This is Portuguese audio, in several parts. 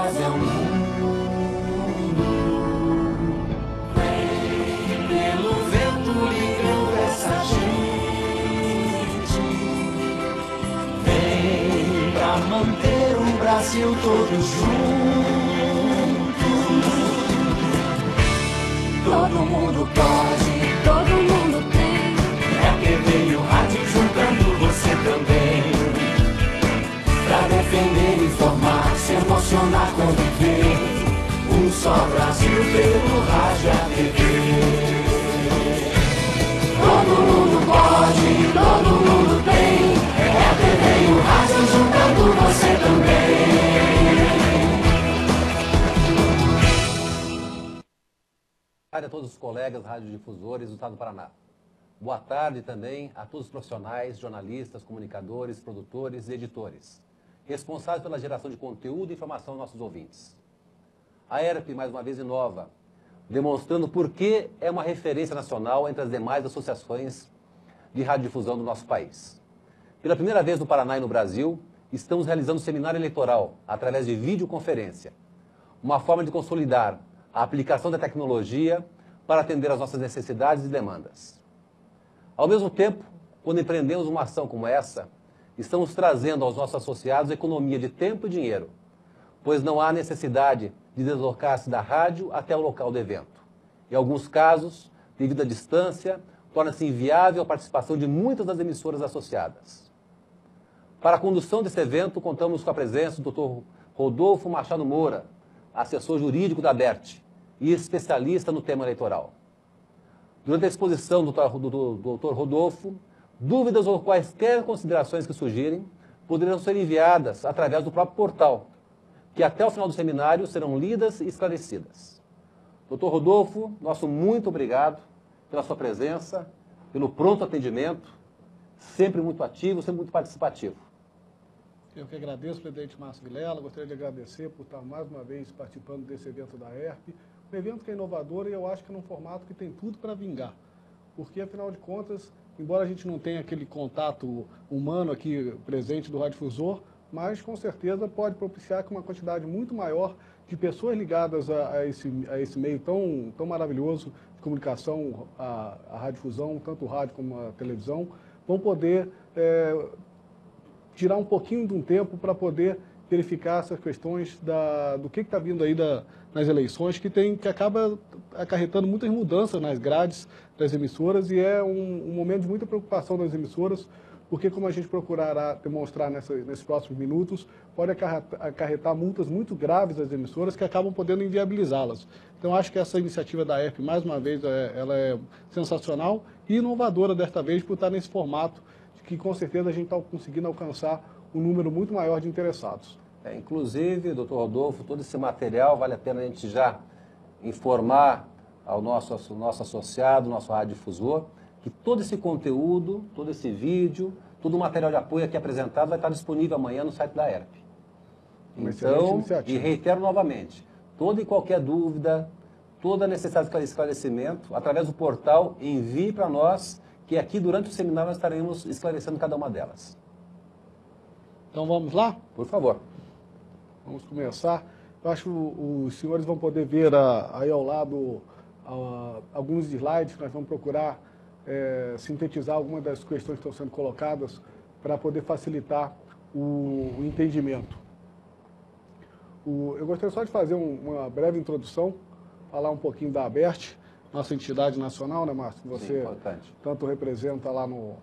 paz é o mundo. Vem pelo vento ligando essa gente. Vem pra manter o Brasil todo junto. Todo mundo pode, todo mundo tem. É a TV e o rádio juntando você também. Pra defender, informar, se emocionar quando vê um só Brasil pelo rádio e a TV. Todo mundo pode, todo mundo tem. É a TV e o rádio juntando você também. Boa tarde a todos os colegas radiodifusores do Estado do Paraná. Boa tarde também a todos os profissionais, jornalistas, comunicadores, produtores e editores, responsáveis pela geração de conteúdo e informação aos nossos ouvintes. A ERP, mais uma vez, inova, demonstrando por que é uma referência nacional entre as demais associações de radiodifusão do nosso país. Pela primeira vez no Paraná e no Brasil, estamos realizando um seminário eleitoral através de videoconferência, uma forma de consolidar a aplicação da tecnologia para atender às nossas necessidades e demandas. Ao mesmo tempo, quando empreendemos uma ação como essa, estamos trazendo aos nossos associados economia de tempo e dinheiro, pois não há necessidade de deslocar-se da rádio até o local do evento. Em alguns casos, devido à distância, torna-se inviável a participação de muitas das emissoras associadas. Para a condução desse evento, contamos com a presença do Dr. Rodolfo Machado Moura, assessor jurídico da ABERT e especialista no tema eleitoral. Durante a exposição do Dr. Rodolfo, dúvidas ou quaisquer considerações que surgirem poderão ser enviadas através do próprio portal, que até o final do seminário serão lidas e esclarecidas. Dr. Rodolfo, nosso muito obrigado pela sua presença, pelo pronto atendimento, sempre muito ativo, sempre muito participativo. Eu que agradeço, presidente Márcio Vilela, gostaria de agradecer por estar mais uma vez participando desse evento da ERP, um evento que é inovador e eu acho que é num formato que tem tudo para vingar, porque afinal de contas, embora a gente não tenha aquele contato humano aqui presente do radiodifusor, mas com certeza pode propiciar que uma quantidade muito maior de pessoas ligadas a esse meio tão maravilhoso de comunicação, a radiodifusão, tanto o rádio como a televisão, vão poder tirar um pouquinho de um tempo para poder verificar essas questões do que está vindo aí nas eleições, que acaba acarretando muitas mudanças nas grades das emissoras e é um momento de muita preocupação das emissoras, porque como a gente procurará demonstrar nesses próximos minutos, pode acarretar multas muito graves às emissoras que acabam podendo inviabilizá-las. Então acho que essa iniciativa da ERP, mais uma vez, ela é sensacional e inovadora desta vez por estar nesse formato, que com certeza a gente está conseguindo alcançar um número muito maior de interessados. Inclusive, doutor Rodolfo, todo esse material vale a pena a gente já informar ao nosso associado, nosso radiodifusor, que todo esse conteúdo, todo esse vídeo, todo o material de apoio aqui apresentado vai estar disponível amanhã no site da ERP. Então, e reitero novamente, toda e qualquer dúvida, toda necessidade de esclarecimento, através do portal, envie para nós, que aqui durante o seminário nós estaremos esclarecendo cada uma delas. Então vamos lá? Por favor. Vamos começar. Eu acho que os senhores vão poder ver aí ao lado alguns slides que nós vamos procurar sintetizar algumas das questões que estão sendo colocadas para poder facilitar o entendimento. Eu gostaria só de fazer uma breve introdução, falar um pouquinho da ABERT, nossa entidade nacional, né, Márcio? Você tanto representa lá no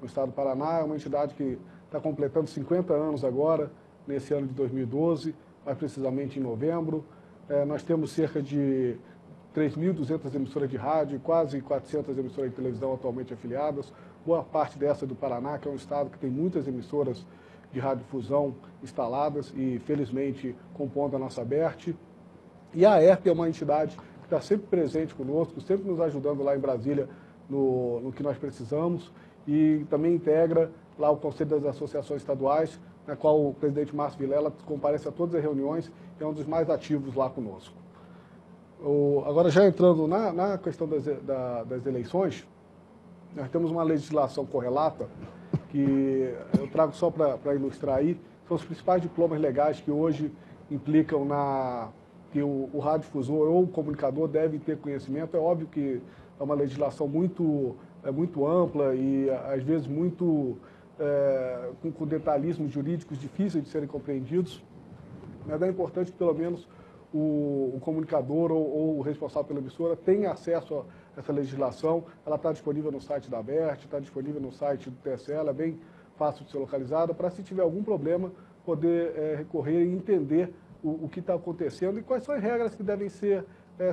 estado do Paraná, é uma entidade que está completando 50 anos agora, nesse ano de 2012, mais precisamente em novembro. Nós temos cerca de 3.200 emissoras de rádio e quase 400 emissoras de televisão atualmente afiliadas. Boa parte dessa do Paraná, que é um estado que tem muitas emissoras de radiodifusão instaladas e, felizmente, compondo a nossa ABERT. E a ERP é uma entidade que está sempre presente conosco, sempre nos ajudando lá em Brasília no que nós precisamos e também integra lá o Conselho das Associações Estaduais, na qual o presidente Márcio Vilela comparece a todas as reuniões e é um dos mais ativos lá conosco. Agora, já entrando na questão das eleições, nós temos uma legislação correlata que eu trago só para ilustrar aí, são os principais diplomas legais que hoje implicam que o radiodifusor ou o comunicador deve ter conhecimento. É óbvio que é uma legislação muito ampla e, às vezes, muito com detalhismos jurídicos difíceis de serem compreendidos, mas é importante que, pelo menos, o comunicador ou o responsável pela emissora tenha acesso a essa legislação. Ela está disponível no site da ABERT, está disponível no site do TSE, ela é bem fácil de ser localizada, para, se tiver algum problema, poder recorrer e entender o que está acontecendo e quais são as regras que devem ser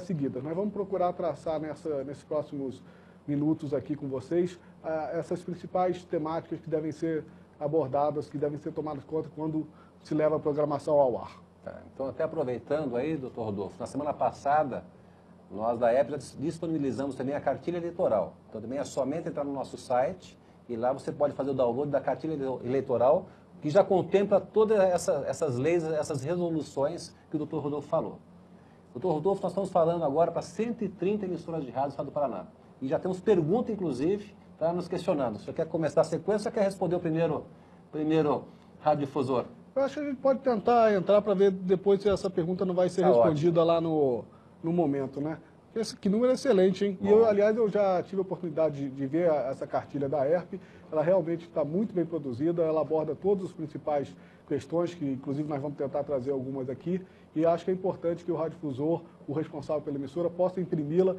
seguidas. Nós vamos procurar traçar nesses próximos minutos aqui com vocês essas principais temáticas que devem ser abordadas, que devem ser tomadas em conta quando se leva a programação ao ar. Então, até aproveitando aí, doutor Rodolfo, na semana passada, nós da EP já disponibilizamos também a cartilha eleitoral. Então, também é somente entrar no nosso site e lá você pode fazer o download da cartilha eleitoral, que já contempla todas essas leis, essas resoluções que o doutor Rodolfo falou. Doutor Rodolfo, nós estamos falando agora para 130 emissoras de rádio do estado do Paraná. E já temos pergunta, inclusive, para nos questionando. O senhor quer começar a sequência ou quer responder o primeiro radiodifusor? Eu acho que a gente pode tentar entrar para ver depois se essa pergunta não vai ser respondida lá no momento, né? Que número excelente, hein? Bom. E aliás, eu já tive a oportunidade de ver essa cartilha da ERP. Ela realmente está muito bem produzida, ela aborda todas as principais questões, que inclusive nós vamos tentar trazer algumas aqui. E acho que é importante que o radiodifusor, o responsável pela emissora, possa imprimi-la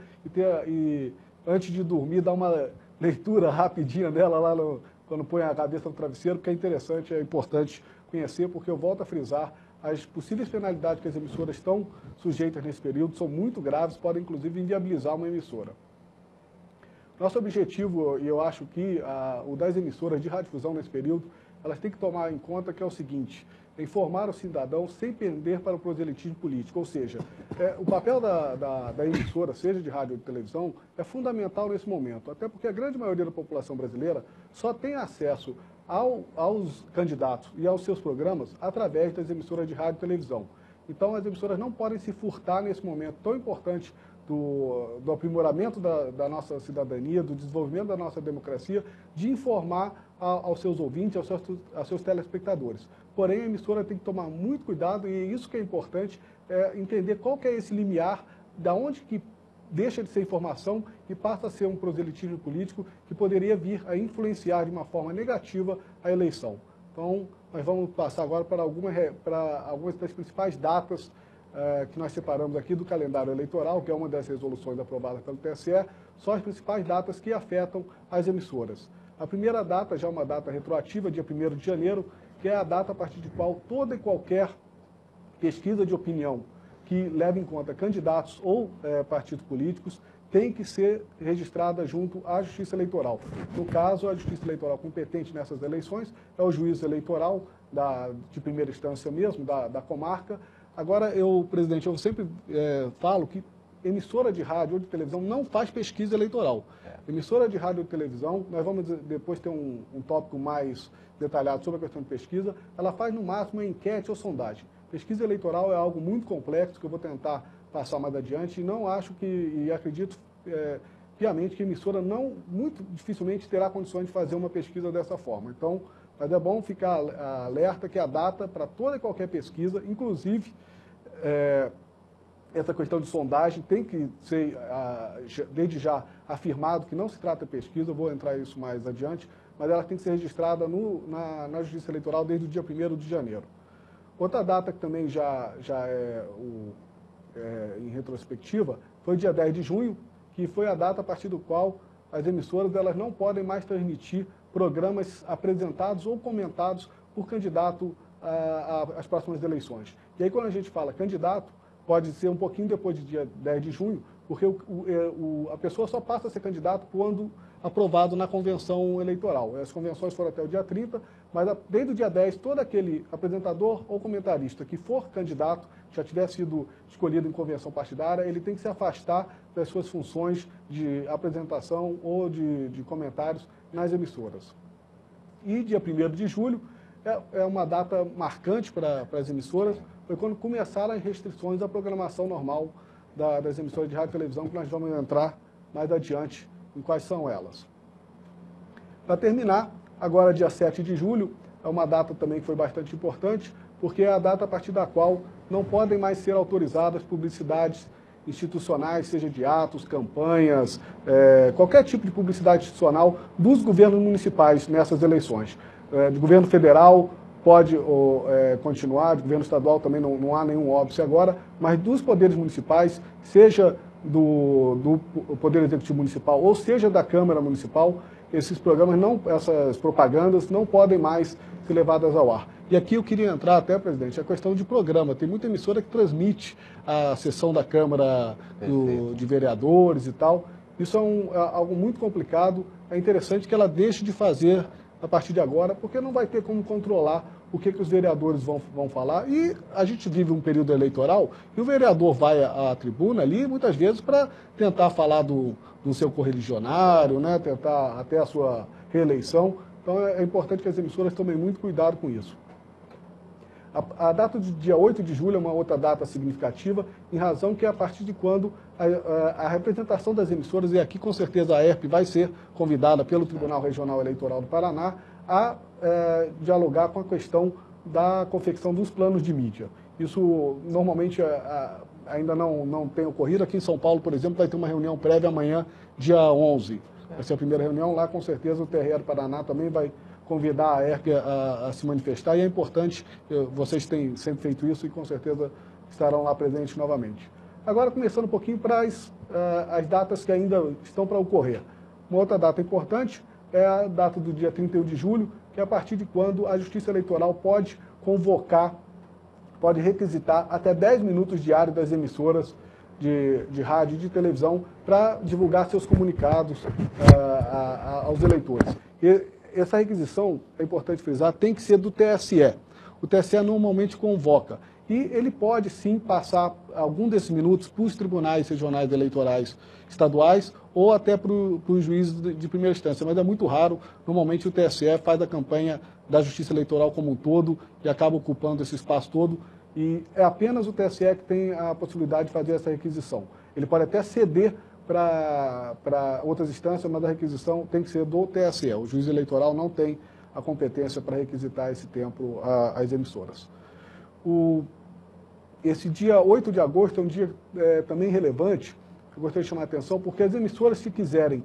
e antes de dormir, dar uma leitura rapidinha dela lá quando põe a cabeça no travesseiro, porque é interessante, é importante conhecer, porque eu volto a frisar, as possíveis penalidades que as emissoras estão sujeitas nesse período são muito graves, podem inclusive inviabilizar uma emissora. Nosso objetivo, e eu acho que o das emissoras de radiodifusão nesse período, elas têm que tomar em conta que é o seguinte: informar o cidadão sem pender para o proselitismo político. Ou seja, o papel da emissora, seja de rádio ou de televisão, é fundamental nesse momento, até porque a grande maioria da população brasileira só tem acesso aos candidatos e aos seus programas através das emissoras de rádio e televisão. Então, as emissoras não podem se furtar nesse momento tão importante do aprimoramento da nossa cidadania, do desenvolvimento da nossa democracia, de informar aos seus ouvintes, aos seus telespectadores. Porém, a emissora tem que tomar muito cuidado, e isso que é importante, entender qual que é esse limiar, da onde que deixa de ser informação e passa a ser um proselitismo político que poderia vir a influenciar de uma forma negativa a eleição. Então, nós vamos passar agora para algumas das principais datas que nós separamos aqui do calendário eleitoral, que é uma das resoluções aprovadas pelo TSE, são as principais datas que afetam as emissoras. A primeira data já é uma data retroativa, dia 1º de janeiro, que é a data a partir de qual toda e qualquer pesquisa de opinião que leva em conta candidatos ou partidos políticos tem que ser registrada junto à Justiça Eleitoral. No caso, a Justiça Eleitoral competente nessas eleições é o juiz eleitoral de primeira instância mesmo, da comarca. Agora, presidente, eu sempre falo que emissora de rádio ou de televisão não faz pesquisa eleitoral. Emissora de rádio ou de televisão, nós vamos depois ter um tópico mais detalhado sobre a questão de pesquisa, ela faz no máximo uma enquete ou sondagem. Pesquisa eleitoral é algo muito complexo que eu vou tentar passar mais adiante e não acho e acredito piamente que a emissora muito dificilmente terá condições de fazer uma pesquisa dessa forma. Então, mas é bom ficar alerta que a data para toda e qualquer pesquisa, inclusive essa questão de sondagem, tem que ser, desde já, afirmado que não se trata de pesquisa, eu vou entrar nisso mais adiante, mas ela tem que ser registrada na Justiça Eleitoral desde o dia 1º de janeiro. Outra data que também já é em retrospectiva foi o dia 10 de junho, que foi a data a partir do qual as emissoras elas não podem mais transmitir programas apresentados ou comentados por candidato às próximas eleições. E aí, quando a gente fala candidato, pode ser um pouquinho depois do dia 10 de junho, porque a pessoa só passa a ser candidato quando aprovado na convenção eleitoral. As convenções foram até o dia 30, mas desde o dia 10, todo aquele apresentador ou comentarista que for candidato, já tiver sido escolhido em convenção partidária, ele tem que se afastar das suas funções de apresentação ou de comentários nas emissoras. E dia 1º de julho é uma data marcante para as emissoras, foi quando começaram as restrições à programação normal das emissoras de rádio e televisão, que nós vamos entrar mais adiante em quais são elas. Para terminar, agora dia 7 de julho, é uma data também que foi bastante importante, porque é a data a partir da qual não podem mais ser autorizadas publicidades institucionais, seja de atos, campanhas, qualquer tipo de publicidade institucional dos governos municipais nessas eleições. Do governo federal pode continuar, do governo estadual também não há nenhum óbice agora, mas dos poderes municipais, seja do Poder Executivo Municipal ou seja da Câmara Municipal, esses programas, essas propagandas não podem mais ser levadas ao ar. E aqui eu queria entrar até, presidente, a questão de programa. Tem muita emissora que transmite a sessão da Câmara de Vereadores e tal. Isso é algo muito complicado. É interessante que ela deixe de fazer a partir de agora, porque não vai ter como controlar o que os vereadores vão falar. E a gente vive um período eleitoral e o vereador vai à tribuna ali, muitas vezes, para tentar falar do seu correligionário, né, tentar até a sua reeleição. Então é importante que as emissoras tomem muito cuidado com isso. A data de dia 8 de julho é uma outra data significativa, em razão que é a partir de quando a representação das emissoras, e aqui com certeza a ERP vai ser convidada pelo Tribunal Regional Eleitoral do Paraná a dialogar com a questão da confecção dos planos de mídia. Isso normalmente ainda não tem ocorrido. Aqui em São Paulo, por exemplo, vai ter uma reunião prévia amanhã, dia 11. Vai ser a primeira reunião. Lá, com certeza, o TRE do Paraná também vai convidar a ERP a se manifestar, e é importante, vocês têm sempre feito isso e com certeza estarão lá presentes novamente. Agora, começando um pouquinho para as datas que ainda estão para ocorrer. Uma outra data importante é a data do dia 31 de julho, que é a partir de quando a Justiça Eleitoral pode convocar, pode requisitar até 10 minutos diários das emissoras de rádio e de televisão para divulgar seus comunicados aos eleitores. Essa requisição, é importante frisar, tem que ser do TSE. O TSE normalmente convoca. E ele pode, sim, passar algum desses minutos para os tribunais regionais eleitorais estaduais ou até para os juízes de primeira instância. Mas é muito raro. Normalmente o TSE faz a campanha da Justiça Eleitoral como um todo e acaba ocupando esse espaço todo. E é apenas o TSE que tem a possibilidade de fazer essa requisição. Ele pode até ceder para outras instâncias, mas a requisição tem que ser do TSE. O juiz eleitoral não tem a competência para requisitar esse tempo às emissoras. Esse dia 8 de agosto é um dia também relevante, eu gostaria de chamar a atenção, porque as emissoras, se quiserem